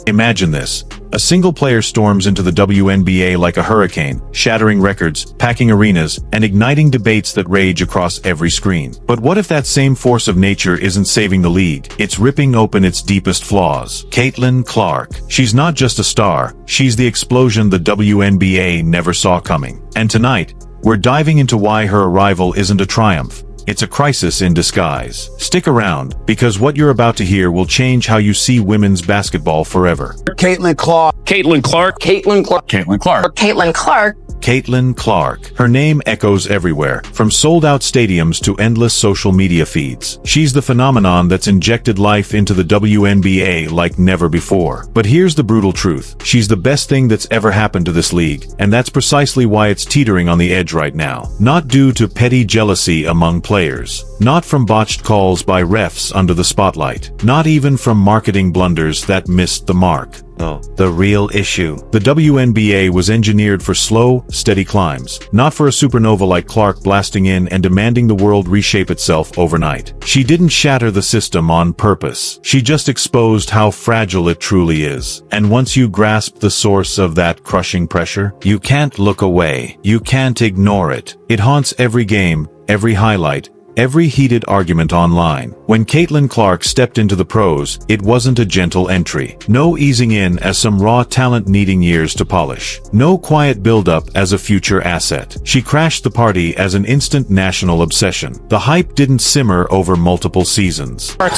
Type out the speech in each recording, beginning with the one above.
Imagine this. A single player storms into the WNBA like a hurricane, shattering records, packing arenas, and igniting debates that rage across every screen. But what if that same force of nature isn't saving the league? It's ripping open its deepest flaws. Caitlin Clark. She's not just a star, she's the explosion the WNBA never saw coming. And tonight, we're diving into why her arrival isn't a triumph. It's a crisis in disguise. Stick around, because what you're about to hear will change how you see women's basketball forever. Caitlin Clark. Caitlin Clark. Caitlin Clark. Caitlin Clark. Caitlin Clark. Caitlin Clark. Her name echoes everywhere, from sold-out stadiums to endless social media feeds. She's the phenomenon that's injected life into the WNBA like never before. But here's the brutal truth. She's the best thing that's ever happened to this league, and that's precisely why it's teetering on the edge right now. Not due to petty jealousy among players. Not from botched calls by refs under the spotlight. Not even from marketing blunders that missed the mark. No, the real issue. The WNBA was engineered for slow, steady climbs, not for a supernova like Clark blasting in and demanding the world reshape itself overnight. She didn't shatter the system on purpose. She just exposed how fragile it truly is. And once you grasp the source of that crushing pressure, you can't look away. You can't ignore it. It haunts every game, every highlight, every heated argument online. When Caitlin Clark stepped into the pros, it wasn't a gentle entry. No easing in as some raw talent needing years to polish. No quiet build-up as a future asset. She crashed the party as an instant national obsession. The hype didn't simmer over multiple seasons. Wow!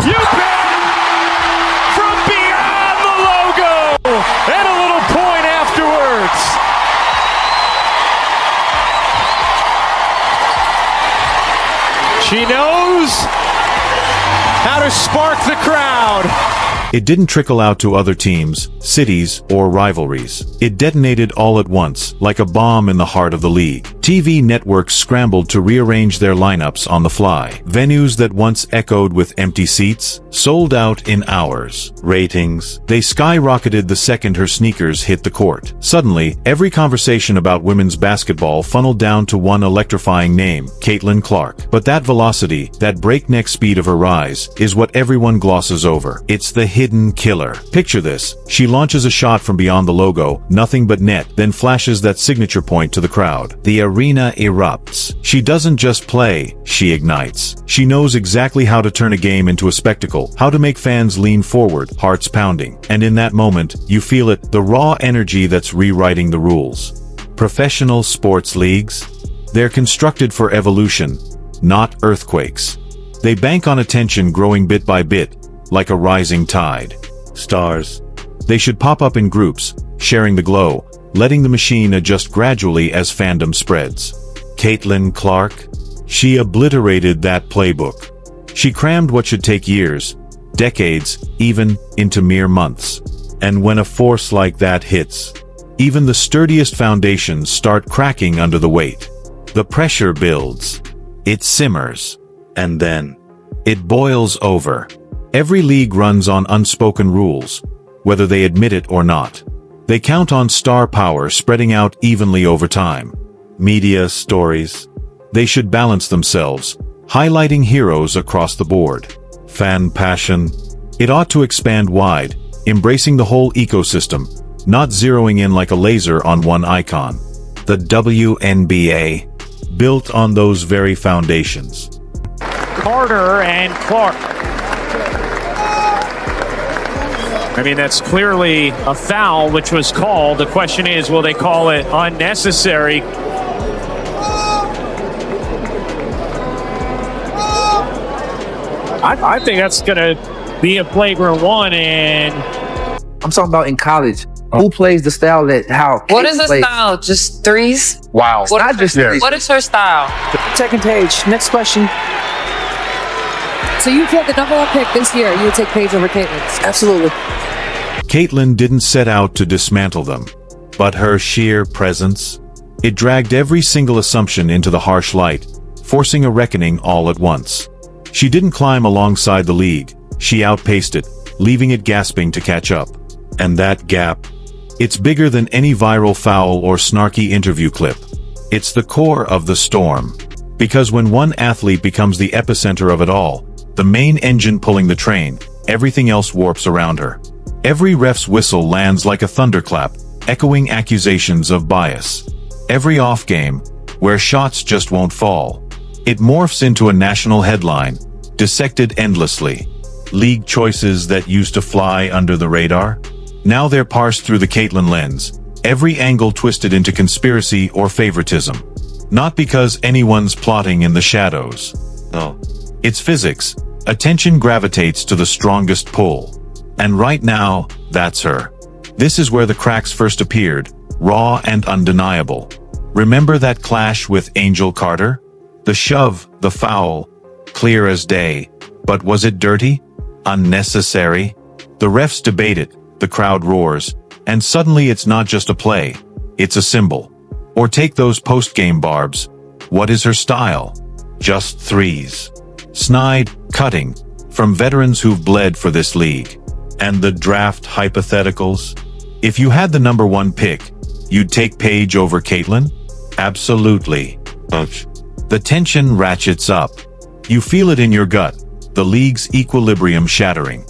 You bet! From beyond the logo! And a little point afterwards! She knows how to spark the crowd. It didn't trickle out to other teams, cities, or rivalries. It detonated all at once, like a bomb in the heart of the league. TV networks scrambled to rearrange their lineups on the fly. Venues that once echoed with empty seats sold out in hours. Ratings. They skyrocketed the second her sneakers hit the court. Suddenly, every conversation about women's basketball funneled down to one electrifying name, Caitlin Clark. But that velocity, that breakneck speed of her rise, is what everyone glosses over. It's the hidden killer. Picture this. She launches a shot from beyond the logo, nothing but net, then flashes that signature point to the crowd. The arena erupts. She doesn't just play, she ignites. She knows exactly how to turn a game into a spectacle, how to make fans lean forward, hearts pounding. And in that moment, you feel it, the raw energy that's rewriting the rules. Professional sports leagues? They're constructed for evolution, not earthquakes. They bank on attention growing bit by bit, like a rising tide. Stars. They should pop up in groups, sharing the glow, letting the machine adjust gradually as fandom spreads. Caitlin Clark? She obliterated that playbook. She crammed what should take years, decades, even into mere months. And when a force like that hits, even the sturdiest foundations start cracking under the weight. The pressure builds. It simmers. And then it boils over. Every league runs on unspoken rules, whether they admit it or not. They count on star power spreading out evenly over time. Media stories. They should balance themselves, highlighting heroes across the board. Fan passion. It ought to expand wide, embracing the whole ecosystem, not zeroing in like a laser on one icon. The WNBA, built on those very foundations. Carter and Clark. I mean, that's clearly a foul, which was called. The question is, will they call it unnecessary? I think that's going to be a flagrant one, and I'm talking about in college. Who plays the style that how? What is the style? Just threes? wow. It's not just threes. What is her style? Second page. Next question. So you take the number one pick this year. You would take Paige over Caitlin. Absolutely. Caitlin didn't set out to dismantle them, but her sheer presence, it dragged every single assumption into the harsh light, forcing a reckoning all at once. She didn't climb alongside the league, she outpaced it, leaving it gasping to catch up. And that gap, it's bigger than any viral foul or snarky interview clip. It's the core of the storm. Because when one athlete becomes the epicenter of it all, the main engine pulling the train, everything else warps around her. Every ref's whistle lands like a thunderclap, echoing accusations of bias. Every off game, where shots just won't fall. It morphs into a national headline, dissected endlessly. League choices that used to fly under the radar? Now they're parsed through the Caitlyn lens, every angle twisted into conspiracy or favoritism. Not because anyone's plotting in the shadows. No. It's physics. Attention gravitates to the strongest pull. And right now, that's her. This is where the cracks first appeared, raw and undeniable. Remember that clash with Angel Carter? The shove, the foul, clear as day. But was it dirty? Unnecessary? The refs debate it, the crowd roars, and suddenly it's not just a play, it's a symbol. Or take those post-game barbs. What is her style? Just threes. Snide, cutting, from veterans who've bled for this league. And the draft hypotheticals? If you had the number 1 pick, you'd take Paige over Caitlyn? Absolutely. The tension ratchets up. You feel it in your gut, the league's equilibrium shattering.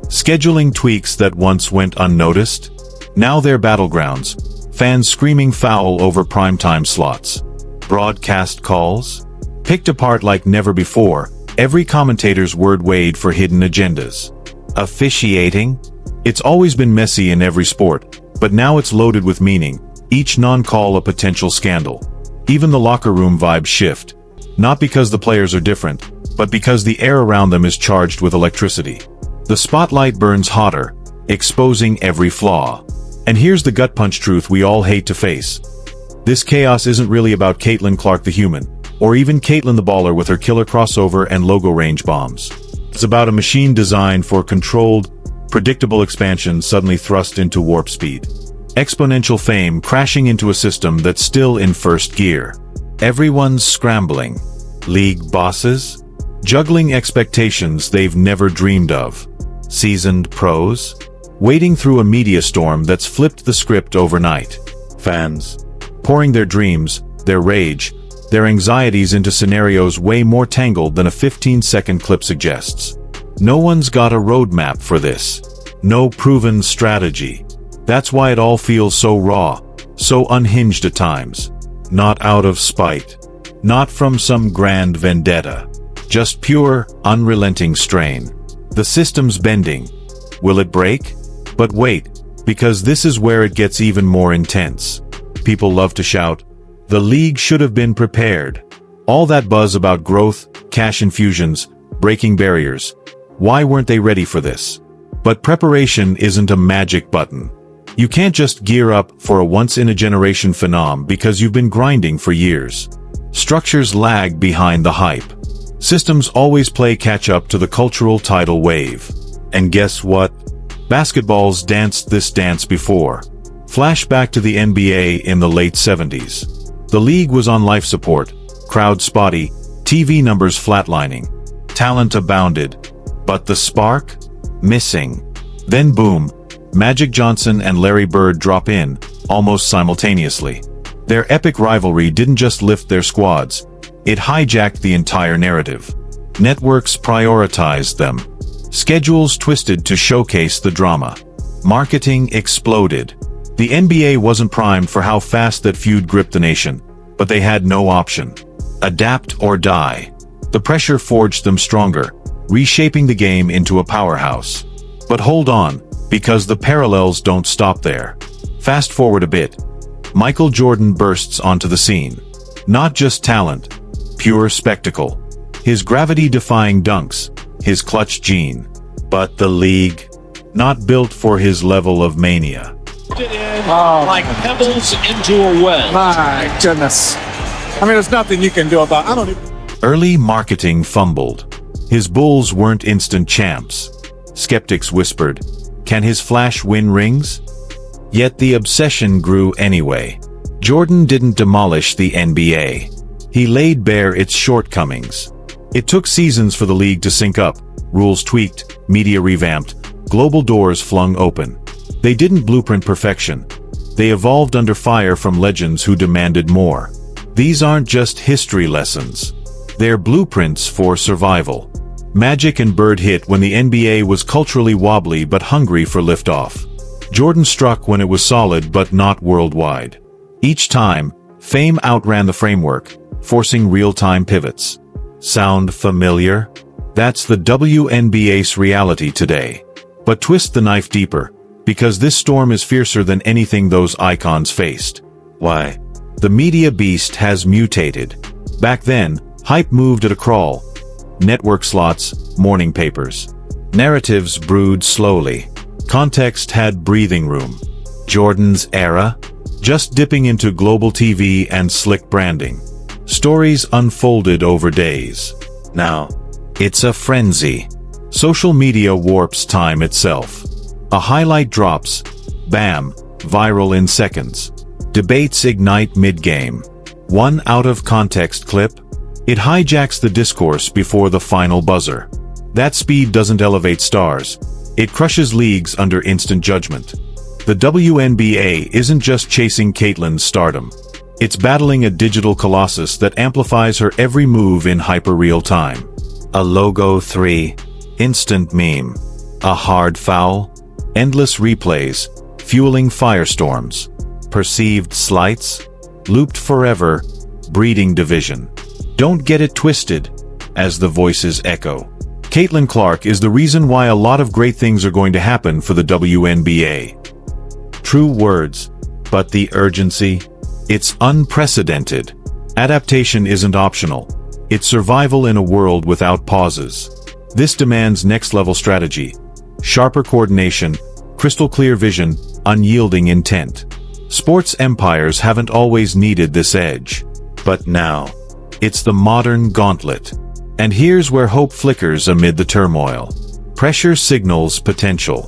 Scheduling tweaks that once went unnoticed? Now they're battlegrounds, fans screaming foul over primetime slots. Broadcast calls? Picked apart like never before, every commentator's word weighed for hidden agendas. Officiating? It's always been messy in every sport, but now it's loaded with meaning, each non-call a potential scandal. Even the locker room vibes shift. Not because the players are different, but because the air around them is charged with electricity. The spotlight burns hotter, exposing every flaw. And here's the gut punch truth we all hate to face. This chaos isn't really about Caitlin Clark the human, or even Caitlin the baller with her killer crossover and logo range bombs. It's about a machine designed for controlled, predictable expansion suddenly thrust into warp speed. Exponential fame crashing into a system that's still in first gear. Everyone's scrambling. League bosses? Juggling expectations they've never dreamed of. Seasoned pros? Wading through a media storm that's flipped the script overnight. Fans? Pouring their dreams, their rage, their anxieties into scenarios way more tangled than a 15-second clip suggests. No one's got a roadmap for this. No proven strategy. That's why it all feels so raw, so unhinged at times. Not out of spite. Not from some grand vendetta. Just pure, unrelenting strain. The system's bending. Will it break? But wait, because this is where it gets even more intense. People love to shout, "The league should have been prepared." All that buzz about growth, cash infusions, breaking barriers. Why weren't they ready for this? But preparation isn't a magic button. You can't just gear up for a once-in-a-generation phenom because you've been grinding for years. Structures lag behind the hype. Systems always play catch-up to the cultural tidal wave. And guess what? Basketball's danced this dance before. Flashback to the NBA in the late 70s. The league was on life support, crowd spotty, TV numbers flatlining. Talent abounded. But the spark? Missing. Then boom, Magic Johnson and Larry Bird drop in, almost simultaneously. Their epic rivalry didn't just lift their squads, it hijacked the entire narrative. Networks prioritized them. Schedules twisted to showcase the drama. Marketing exploded. The NBA wasn't primed for how fast that feud gripped the nation, but they had no option. Adapt or die. The pressure forged them stronger, reshaping the game into a powerhouse. But hold on, because the parallels don't stop there. Fast forward a bit. Michael Jordan bursts onto the scene. Not just talent, pure spectacle. His gravity-defying dunks, his clutch gene. But the league, not built for his level of mania. Like pebbles into a well. My goodness. I mean, there's nothing you can do about it. I don't even... Early marketing fumbled. His Bulls weren't instant champs. Skeptics whispered, "Can his flash win rings?" Yet the obsession grew anyway. Jordan didn't demolish the NBA. He laid bare its shortcomings. It took seasons for the league to sync up, rules tweaked, media revamped, global doors flung open. They didn't blueprint perfection. They evolved under fire from legends who demanded more. These aren't just history lessons. They're blueprints for survival. Magic and Bird hit when the NBA was culturally wobbly but hungry for liftoff. Jordan struck when it was solid but not worldwide. Each time, fame outran the framework, forcing real-time pivots. Sound familiar? That's the WNBA's reality today. But twist the knife deeper, because this storm is fiercer than anything those icons faced. Why? The media beast has mutated. Back then, hype moved at a crawl. Network slots, morning papers. Narratives brewed slowly. Context had breathing room. Jordan's era? Just dipping into global TV and slick branding. Stories unfolded over days. Now, it's a frenzy. Social media warps time itself. A highlight drops, bam, viral in seconds. Debates ignite mid-game. One out-of-context clip, it hijacks the discourse before the final buzzer. That speed doesn't elevate stars. It crushes leagues under instant judgment. The WNBA isn't just chasing Caitlyn's stardom. It's battling a digital colossus that amplifies her every move in hyper-real time. A logo 3, instant meme. A hard foul, endless replays, fueling firestorms. Perceived slights, looped forever, breeding division. Don't get it twisted, as the voices echo. Caitlin Clark is the reason why a lot of great things are going to happen for the WNBA. True words, but the urgency? It's unprecedented. Adaptation isn't optional. It's survival in a world without pauses. This demands next-level strategy, sharper coordination, crystal-clear vision, unyielding intent. Sports empires haven't always needed this edge. But now, it's the modern gauntlet. And here's where hope flickers amid the turmoil. Pressure signals potential.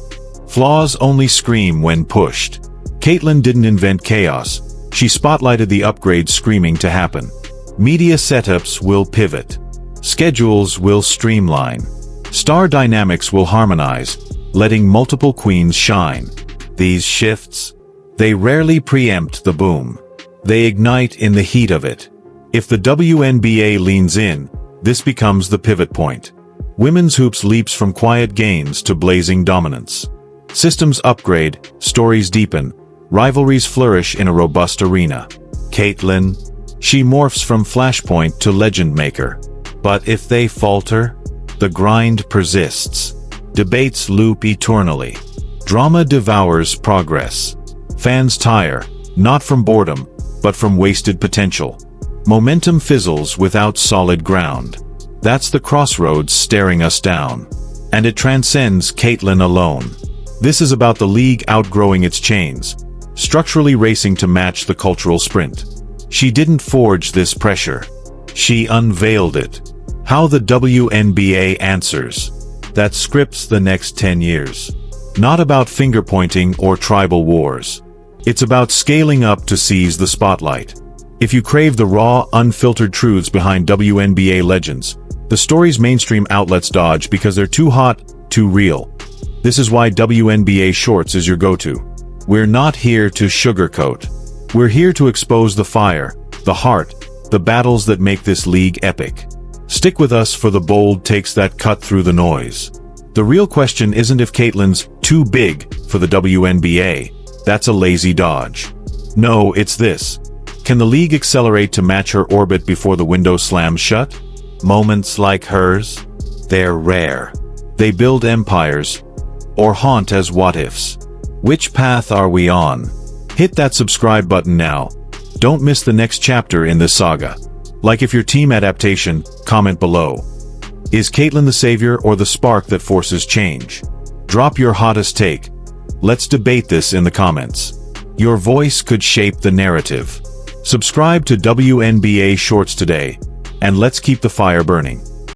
Flaws only scream when pushed. Caitlyn didn't invent chaos. She spotlighted the upgrades screaming to happen. Media setups will pivot. Schedules will streamline. Star dynamics will harmonize, letting multiple queens shine. These shifts, they rarely preempt the boom. They ignite in the heat of it. If the WNBA leans in, this becomes the pivot point. Women's hoops leaps from quiet gains to blazing dominance. Systems upgrade, stories deepen, rivalries flourish in a robust arena. Caitlyn, she morphs from flashpoint to legend maker. But if they falter, the grind persists. Debates loop eternally. Drama devours progress. Fans tire, not from boredom, but from wasted potential. Momentum fizzles without solid ground. That's the crossroads staring us down. And it transcends Caitlyn alone. This is about the league outgrowing its chains, structurally racing to match the cultural sprint. She didn't forge this pressure. She unveiled it. How the WNBA answers. That scripts the next 10 years. Not about finger-pointing or tribal wars. It's about scaling up to seize the spotlight. If you crave the raw, unfiltered truths behind WNBA legends, the stories mainstream outlets dodge because they're too hot, too real. This is why WNBA Shorts is your go-to. We're not here to sugarcoat. We're here to expose the fire, the heart, the battles that make this league epic. Stick with us for the bold takes that cut through the noise. The real question isn't if Caitlyn's too big for the WNBA. That's a lazy dodge. No, it's this. Can the league accelerate to match her orbit before the window slams shut? Moments like hers? They're rare. They build empires, or haunt as what-ifs. Which path are we on? Hit that subscribe button now. Don't miss the next chapter in this saga. Like if your team adaptation, comment below. Is Caitlyn the savior or the spark that forces change? Drop your hottest take. Let's debate this in the comments. Your voice could shape the narrative. Subscribe to WNBA Shorts today, and let's keep the fire burning.